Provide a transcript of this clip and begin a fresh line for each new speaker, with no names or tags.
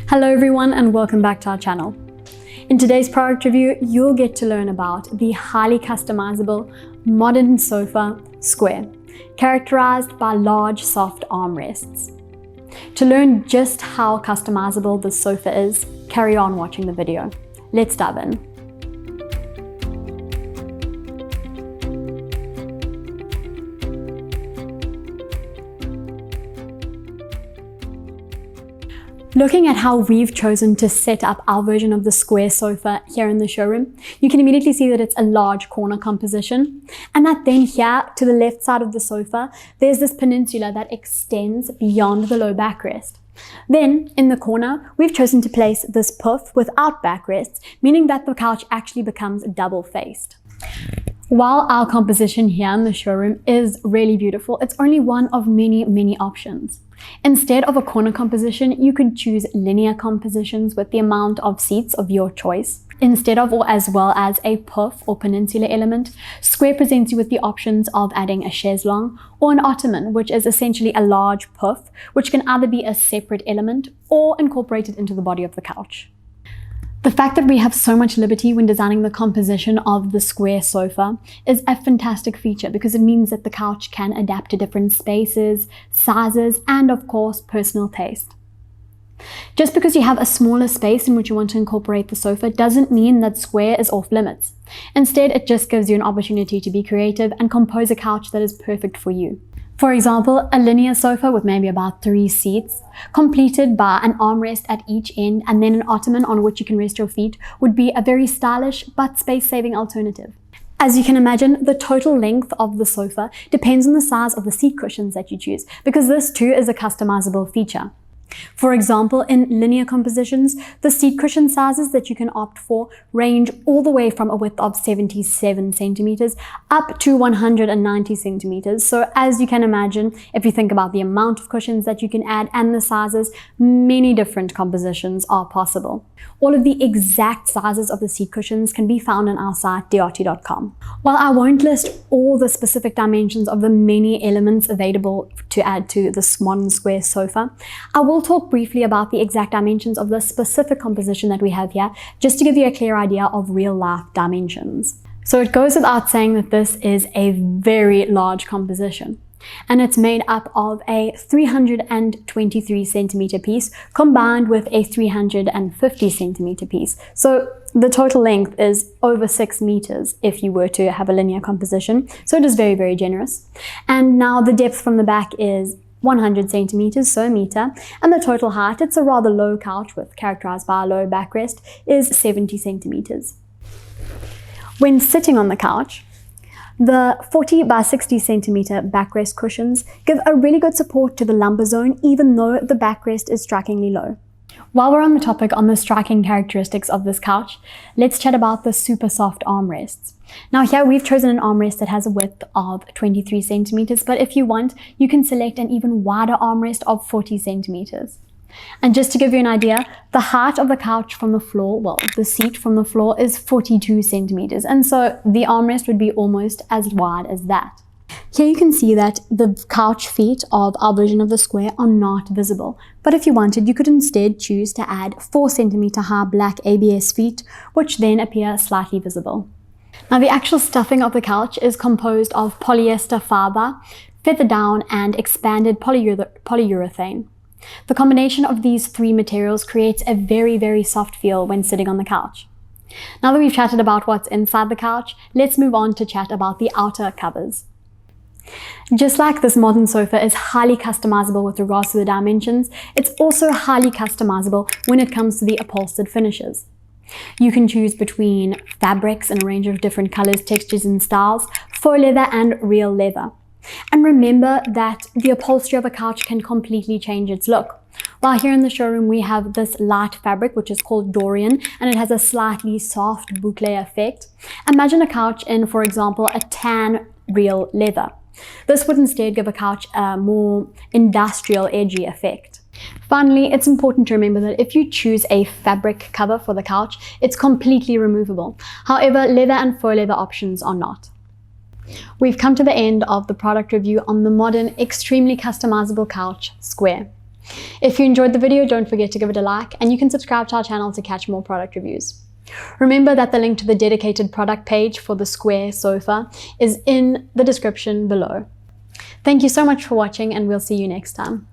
Hello everyone and welcome back to our channel. In today's product review, you'll get to learn about the highly customizable modern sofa Square, characterized by large soft armrests. To learn just how customizable this sofa is, carry on watching the video. Let's dive in. Looking at how we've chosen to set up our version of the Square sofa here in the showroom, you can immediately see that it's a large corner composition, and that then here to the left side of the sofa, there's this peninsula that extends beyond the low backrest. Then in the corner, we've chosen to place this pouffe without backrests, meaning that the couch actually becomes double faced. While our composition here in the showroom is really beautiful, it's only one of many options. Instead of a corner composition, you could choose linear compositions with the amount of seats of your choice. Instead of or as well as a pouffe or peninsula element, Square presents you with the options of adding a chaise-longue or an ottoman, which is essentially a large pouffe, which can either be a separate element or incorporated into the body of the couch. The fact that we have so much liberty when designing the composition of the Square sofa is a fantastic feature because it means that the couch can adapt to different spaces, sizes, and of course, personal taste. Just because you have a smaller space in which you want to incorporate the sofa doesn't mean that Square is off limits. Instead, it just gives you an opportunity to be creative and compose a couch that is perfect for you. For example, a linear sofa with maybe about 3 seats, completed by an armrest at each end and then an ottoman on which you can rest your feet, would be a very stylish but space-saving alternative. As you can imagine, the total length of the sofa depends on the size of the seat cushions that you choose, because this too is a customizable feature. For example, in linear compositions, the seat cushion sizes that you can opt for range all the way from a width of 77 centimeters up to 190 centimeters. So as you can imagine, if you think about the amount of cushions that you can add and the sizes, many different compositions are possible. All of the exact sizes of the seat cushions can be found on our site, dearty.com. While I won't list all the specific dimensions of the many elements available to add to this modern Square sofa, I will talk briefly about the exact dimensions of the specific composition that we have here, just to give you a clear idea of real-life dimensions. So it goes without saying that this is a very large composition, and it's made up of a 323 centimeter piece combined with a 350 centimeter piece. So the total length is over 6 meters if you were to have a linear composition. So it is very generous. And now the depth from the back is 100 centimeters, so a meter, and the total height, it's a rather low couch characterized by a low backrest, is 70 centimeters. When sitting on the couch, the 40 by 60 centimeter backrest cushions give a really good support to the lumbar zone, even though the backrest is strikingly low. While we're on the topic on the striking characteristics of this couch, let's chat about the super soft armrests. Now here we've chosen an armrest that has a width of 23 centimeters, but if you want, you can select an even wider armrest of 40 centimeters. And just to give you an idea, the height of the couch from the floor, well, the seat from the floor is 42 centimeters, and so the armrest would be almost as wide as that. Here you can see that the couch feet of our version of the Square are not visible, but if you wanted, you could instead choose to add 4 centimeter high black ABS feet, which then appear slightly visible. Now the actual stuffing of the couch is composed of polyester fibre, feather down and expanded polyurethane. The combination of these 3 materials creates a very soft feel when sitting on the couch. Now that we've chatted about what's inside the couch, let's move on to chat about the outer covers. Just like this modern sofa is highly customizable with regards to the dimensions, it's also highly customizable when it comes to the upholstered finishes. You can choose between fabrics in a range of different colors, textures, and styles, faux leather and real leather. And remember that the upholstery of a couch can completely change its look. While here in the showroom we have this light fabric which is called Dorian, and it has a slightly soft boucle effect. Imagine a couch in, for example, a tan real leather. This would instead give a couch a more industrial, edgy effect. Finally, it's important to remember that if you choose a fabric cover for the couch, it's completely removable. However, leather and faux leather options are not. We've come to the end of the product review on the modern, extremely customizable couch, Square. If you enjoyed the video, don't forget to give it a like, and you can subscribe to our channel to catch more product reviews. Remember that the link to the dedicated product page for the square sofa is in the description below. Thank you so much for watching, and we'll see you next time.